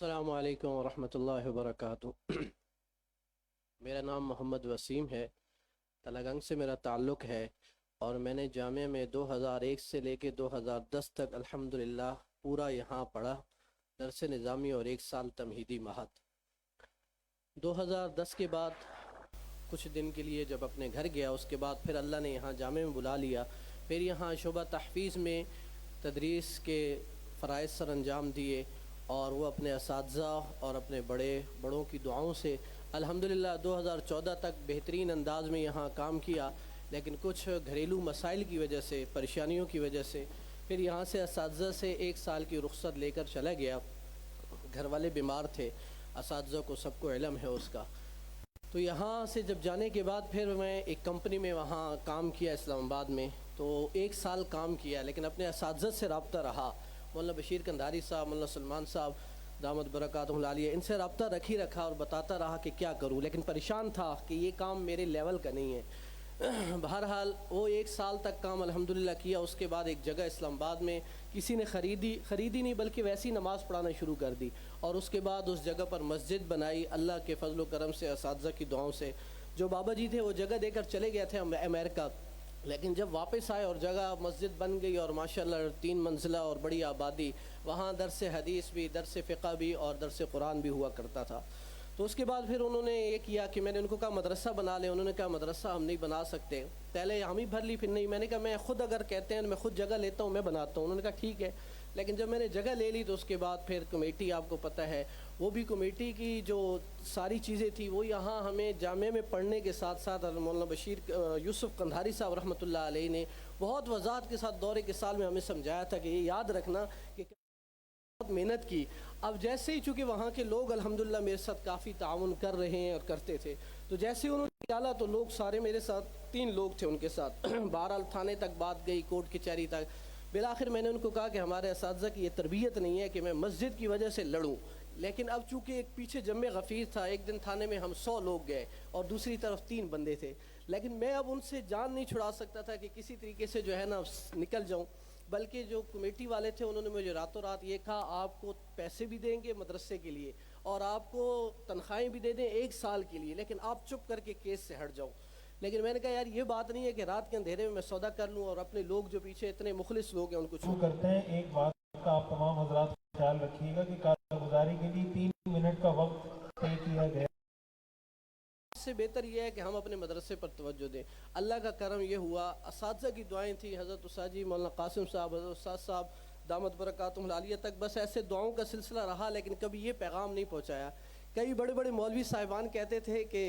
अस्सलामु अलैकुम वरहमतुल्लाहि वबरकातुह। मेरा नाम मोहम्मद वसीम है। तलगंग से मेरा ताल्लुक़ है और मैंने जामिया में 2001 से लेके 2010 तक अल्हम्दुलिल्लाह पूरा यहाँ पढ़ा, दरस निज़ामी और 1 साल तमहीदी महद। 2010 के बाद कुछ दिन के लिए जब अपने घर गया, उसके बाद फिर अल्लाह ने यहाँ जामिया में बुला लिया। फिर यहाँ शुबा तहफ़ीज़ में तदरीस के फ़राइज़ सर अंजाम दिए और वो अपने असातिज़ा और अपने बड़ों की दुआओं से अल्हम्दुलिल्लाह 2014 तक बेहतरीन अंदाज़ में यहाँ काम किया। लेकिन कुछ घरेलू मसाइल की वजह से, परेशानियों की वजह से फिर यहाँ से असातिज़ा से 1 साल की रुख़्सत लेकर चला गया। घर वाले बीमार थे, असातिज़ा को सबको इल्म है उसका। तो यहाँ से जब जाने के बाद फिर मैं एक कंपनी में वहाँ काम किया इस्लामाबाद में। तो 1 साल काम किया, लेकिन अपने असातिज़ा से रब्ता रहा। मौलाना बशीर कंधारी साहब, मौलाना सलमान साहब दामद बरकातुहुल आलिया, इनसे रब्ता रखा और बताता रहा कि क्या करूं, लेकिन परेशान था कि ये काम मेरे लेवल का नहीं है। बहरहाल वो 1 साल तक काम अल्हम्दुलिल्लाह किया। उसके बाद एक जगह इस्लामाबाद में किसी ने ख़रीदी नहीं बल्कि वैसी नमाज़ पढ़ाना शुरू कर दी और उसके बाद उस जगह पर मस्जिद बनाई। अल्लाह के फजल करम से, असातिज़ा की दुआओं से। जो बाबा जी थे वो जगह देकर चले गए थे अमेरिका, लेकिन जब वापस आए और जगह मस्जिद बन गई और माशाल्लाह 3 मंजिला और बड़ी आबादी, वहाँ दरस हदीस भी, दरस फ़िक़्ह भी और दरस कुरान भी हुआ करता था। तो उसके बाद फिर उन्होंने ये किया कि मैंने उनको कहा मदरसा बना लें। उन्होंने कहा मदरसा हम नहीं बना सकते। पहले हम ही भर ली, फिर नहीं। मैंने कहा मैं ख़ुद अगर कहते हैं मैं ख़ुद जगह लेता हूँ, मैं बनाता हूँ। उन्होंने कहा ठीक है। लेकिन जब मैंने जगह ले ली तो उसके बाद फिर कमेटी, आपको पता है, वो भी कमेटी की जो सारी चीज़ें थी वो यहाँ हमें जामिया में पढ़ने के साथ साथ मौलाना बशीर यूसुफ़ कंधारी साहब रहमतुल्लाह अलैह ने बहुत वज़ाहत के साथ दौरे के साल में हमें समझाया था कि ये याद रखना कि बहुत मेहनत की। अब जैसे ही चूँकि वहाँ के लोग अल्हम्दुलिल्लाह मेरे साथ काफ़ी ताउन कर रहे हैं और करते थे, तो जैसे ही उन्होंने निकाला तो लोग सारे मेरे साथ 3 लोग थे उनके साथ। बहरहाल थाने तक बात गई, कोर्ट कचहरी तक। बिलाखिर मैंने उनको कहा कि हमारे असातिज़ा की ये तरबियत नहीं है कि मैं मस्जिद की वजह से लड़ूँ। लेकिन अब चूँकि एक पीछे जम्मे गफ़ीर था, एक दिन थाने में हम 100 लोग गए और दूसरी तरफ 3 बंदे थे। लेकिन मैं अब उनसे जान नहीं छुड़ा सकता था कि किसी तरीके से जो है ना निकल जाऊँ। बल्कि जो कमेटी वाले थे उन्होंने मुझे रातों रात ये कहा, आपको पैसे भी देंगे मदरसे के लिए और आपको तनख्वाहें भी दे दें 1 साल के लिए, लेकिन आप चुप करके केस से हट जाओ। लेकिन मैंने कहा यार ये बात नहीं है कि रात के अंधेरे में मैं सौदा कर लूँ और अपने लोग जो पीछे इतने मुखलिस लोग हैं उनको शुरू करते हैं। एक बात का आप तमाम हजरात ख्याल रखिएगा कि कारगुजारी के लिए 3 मिनट का वक्त तय किया गया। इससे बेहतर यह है कि हम अपने मदरसे पर तवज्जो दें। अल्लाह का करम ये हुआ, असातिज़ा की दुआएं थी। हज़रत उस्ताद मौलाना कासिम साहब, हज़रत उस्ताद साहब दामद बरकातुहुल आलिया तक बस ऐसे दुआओं का सिलसिला रहा, लेकिन कभी ये पैगाम नहीं पहुँचाया। कई बड़े बड़े मौलवी साहिबान कहते थे कि,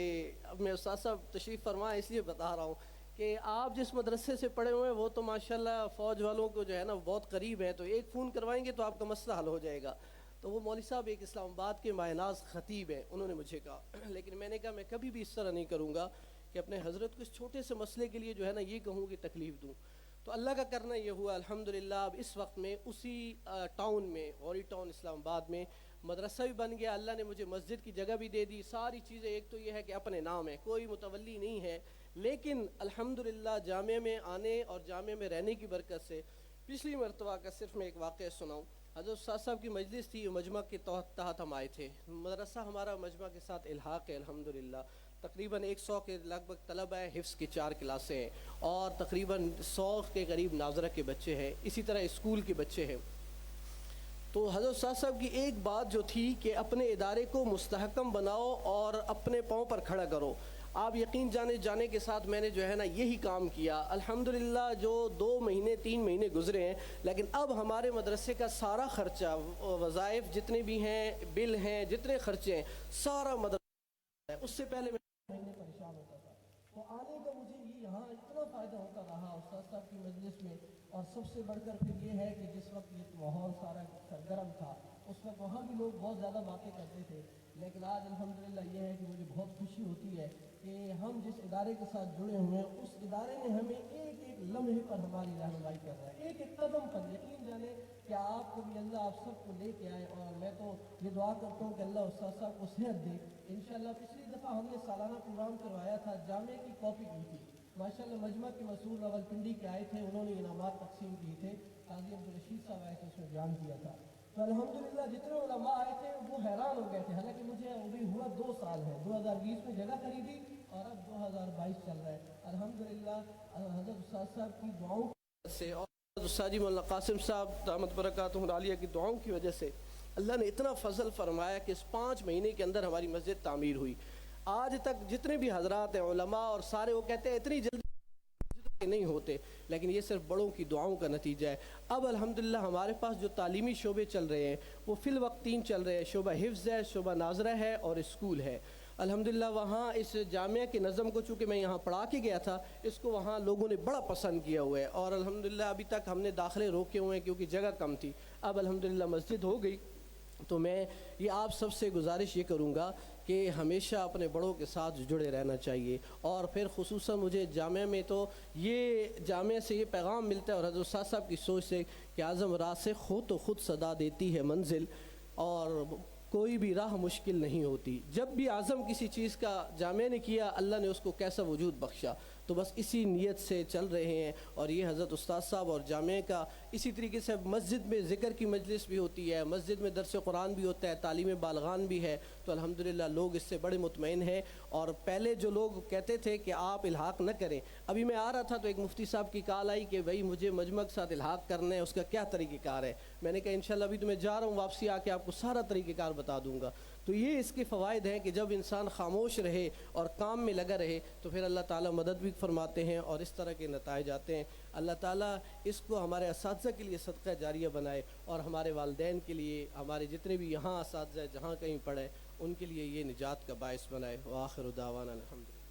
अब मैं उस्ताद साहब तशरीफ़ फरमा इसलिए बता रहा हूँ कि आप जिस मदरसे से पढ़े हुए हैं वो तो माशाल्लाह फ़ौज वालों को जो है ना बहुत करीब है, तो एक फ़ोन करवाएंगे तो आपका मसला हल हो जाएगा। तो वो मौलवी साहब एक इस्लामाबाद के मायनाज ख़तीब हैं, उन्होंने मुझे कहा। लेकिन मैंने कहा मैं कभी भी इस तरह नहीं करूँगा कि अपने हज़रत को इस छोटे से मसले के लिए जो है ना ये कहूँ कि तकलीफ़ दूँ। तो अल्लाह का करना ये हुआ अल्हम्दुलिल्लाह। अब इस वक्त में उसी टाउन में, गौरी टाउन इस्लामाबाद में मदरसा भी बन गया। अल्लाह ने मुझे मस्जिद की जगह भी दे दी, सारी चीज़ें। एक तो ये है कि अपने नाम है, कोई मुतवल्ली नहीं है, लेकिन अल्हम्दुलिल्लाह जामिया में आने और जामिया में रहने की बरकत से पिछली मरतबा का सिर्फ मैं एक वाक़या सुनाऊँ। हज़रत उस्ताद साहब की मजलिस थी, मजमा के तहत हम आए थे। मदरसा हमारा मजमा के साथ इल्हाक़ है अल्हम्दुलिल्लाह। तकरीबन 100 के लगभग तलब हैं, हिफ्ज़ की 4 क्लासें हैं और तकरीबन 100 के करीब नाज़रा के बच्चे हैं, इसी तरह स्कूल के बच्चे हैं। तो हज़रत उस्ताद साहब की एक बात जो थी कि अपने इदारे को मुस्तहकम बनाओ और अपने पाँव पर खड़ा करो। आप यकीन जाने के साथ मैंने जो है ना यही काम किया। अल्हम्दुलिल्लाह जो 2 महीने 3 महीने गुजरे हैं, लेकिन अब हमारे मदरसे का सारा ख़र्चा, वज़ाइफ जितने भी हैं, बिल हैं, जितने ख़र्चे हैं, सारा मदरसा है। उससे पहले मैं महीने परेशान होता था। तो आने का मुझे ये यहाँ इतना फ़ायदा होता रहा उस्ताद साहब की मजलिस में। और सबसे बढ़कर फिर ये है कि जिस वक्त ये माहौल सारा सरगर्म था उस वक्त वहाँ भी लोग बहुत ज़्यादा बातें करते थे। लेकिन आज अल्हम्दुलिल्लाह ये है कि मुझे बहुत खुशी होती है कि हम जिस इदारे के साथ जुड़े हुए हैं उस इदारे ने हमें एक एक लम्हे पर हमारी रहनुमाई कर रहा है, एक एक कदम पर। यकीन जाने कि आपको भी अल्लाह आप सबको लेके आए। और मैं तो ये दुआ करता हूँ कि अल्लाह उस्ताद साहब को सेहत दे इंशाअल्लाह। पिछली दफ़ा हमने सालाना प्रोग्राम करवाया था, जामे की कॉपी की थी माशाअल्लाह। मजमा के मसूल रावलपिंडी के आए थे, उन्होंने इनामात तकसीम किए थे। काजी अब्दुल रशीद साहब आए थे, उसमें बयान किया था। تو الحمدللہ جتنے علماء آئے تھے وہ حیران ہو گئے تھے، حالانکہ مجھے ابھی ہوا 2 سال ہے، 2020 میں جگہ خریدی اور اب 2022 چل رہا ہے الحمدللہ حضرت استاد صاحب کی دعاؤں سے اور حضرت استاد جی مولانا قاسم صاحب دامت برکاتہم العالیہ کی دعاؤں کی وجہ سے اللہ نے اتنا فضل فرمایا کہ اس 5 مہینے کے اندر ہماری مسجد تعمیر ہوئی۔ آج تک جتنے بھی حضرات ہیں علماء اور سارے وہ کہتے ہیں اتنی جلدی نہیں ہوتے، لیکن یہ صرف بڑوں کی دعاؤں کا نتیجہ ہے۔ اب الحمدللہ ہمارے پاس جو تعلیمی شعبے چل رہے ہیں وہ فی الوقت 3 چل رہے ہیں، شعبہ حفظ ہے، شعبہ ناظرہ ہے اور اسکول ہے۔ الحمدللہ وہاں اس جامعہ کے نظم کو چونکہ میں یہاں پڑھا کے گیا تھا، اس کو وہاں لوگوں نے بڑا پسند کیا ہوا ہے اور الحمدللہ ابھی تک ہم نے داخلے روکے ہوئے ہیں کیونکہ جگہ کم تھی۔ اب الحمدللہ مسجد ہو گئی، تو میں یہ آپ سب سے گزارش یہ کروں گا کہ ہمیشہ اپنے بڑوں کے ساتھ جڑے رہنا چاہیے، اور پھر خصوصاً مجھے جامعہ میں تو یہ جامعہ سے یہ پیغام ملتا ہے اور حضرت استاد صاحب کی سوچ سے کہ اعظم راسخ ہو تو خود صدا دیتی ہے منزل، اور کوئی بھی راہ مشکل نہیں ہوتی۔ جب بھی عزم کسی چیز کا جامعہ نے کیا، اللہ نے اس کو کیسا وجود بخشا، تو بس اسی نیت سے چل رہے ہیں۔ اور یہ حضرت استاد صاحب اور جامعہ کا اسی طریقے سے مسجد میں ذکر کی مجلس بھی ہوتی ہے، مسجد میں درس قرآن بھی ہوتا ہے، تعلیم بالغان بھی ہے، تو الحمدللہ لوگ اس سے بڑے مطمئن ہیں۔ اور پہلے جو لوگ کہتے تھے کہ آپ الحاق نہ کریں، ابھی میں آ رہا تھا تو ایک مفتی صاحب کی کال آئی کہ بھائی مجھے مجمع کے ساتھ الحاق کرنا ہے، اس کا کیا طریقہ کار ہے؟ میں نے کہا انشاءاللہ ابھی تو میں جا رہا ہوں، واپسی آ کے آپ کو سارا طریقہ کار بتا دوں گا۔ تو یہ اس کے فوائد ہیں کہ جب انسان خاموش رہے اور کام میں لگا رہے تو پھر اللہ تعالیٰ مدد بھی فرماتے ہیں اور اس طرح کے نتائج آتے ہیں۔ اللہ تعالیٰ اس کو ہمارے اساتذہ کے لیے صدقہ جاریہ بنائے اور ہمارے والدین کے لیے، ہمارے جتنے بھی یہاں اساتذہ جہاں کہیں پڑھے ان کے لیے یہ نجات کا باعث بنائے۔ وآخر دعوانا الحمدللہ۔